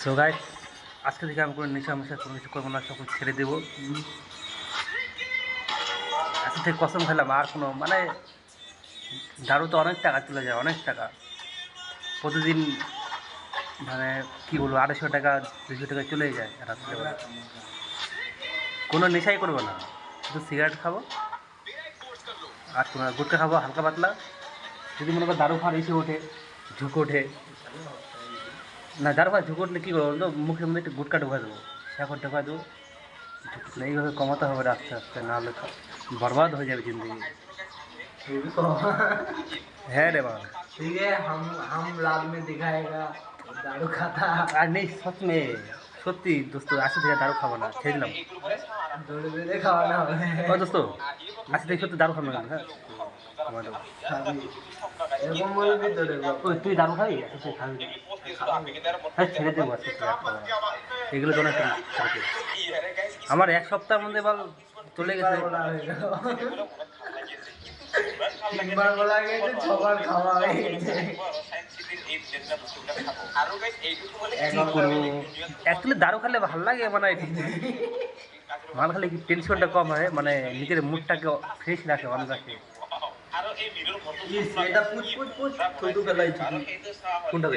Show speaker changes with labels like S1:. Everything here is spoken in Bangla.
S1: সো গাইস, আজকে থেকে আমি কোনো নেশা মেশা কোনো কিছু করবো না, সব কিছু ছেড়ে দেবো। আজকে থেকে কসম খেলাম আর কোনো মানে দারু তো অনেক টাকা চলে যায়, অনেক টাকা প্রতিদিন, মানে কী বলবো, 250 টাকা 200 টাকা চলেই যায় রাত্রেবেলা। কোনো নেশাই করবো না, শুধু সিগারেট খাবো আর তোমার গুটকা খাবো হালকা পাতলা। যদি মনে করো দারু খাওয়ার এসে ওঠে, ঝুঁক ওঠে, না দারু খাওয়ার ঝুঁক উঠলে কী করবো বলতো, মুখের মধ্যে একটু গুটকা ঢোকা দেবো, শেকড় ঢোকা দেবো। এইভাবে কমাতে হবে আস্তে আস্তে, নাহলে বরবাদ হয়ে যাবে জিন্দগি। হ্যাঁ রে বাবা,
S2: ठीक है। हम रात में दिखाएगा दारू खाता।
S1: আর নেই সত্যি সত্যি দোস্ত, আজকে থেকে দারু খাবো না, ছেড়ে দিলাম।
S2: दौड़ दे खावाना
S1: ও দোস্ত, আজকে থেকে সত্যি দারু খাবো না। হ্যাঁ আমার দাও।
S2: এরকম বলবি তো রে বাবা।
S1: ওই তুই দারু খাবি? আচ্ছা সে খাবি, হ্যাঁ ছেড়ে দেবো আজকে থেকে, আর খাবো না। এগুলো তো অনেক ছেড়ে দেবো। আমার এক সপ্তাহের মধ্যে বল চলে গেছে।
S2: তিনবার বলা গেছে, ছবার খাওয়া হয়ে গেছে।
S1: কি করবো, অ্যাকচুয়ালি দারু খেলে ভালো লাগে, মানে মাল খেলে কি টেনশনটা কম হয়, মানে নিজের মুডটাকে ফ্রেশ রাখে, অন রাখে।
S2: এটা পুচ পুচ পুচ থুতু ফেলাইছি।
S1: কোনটা?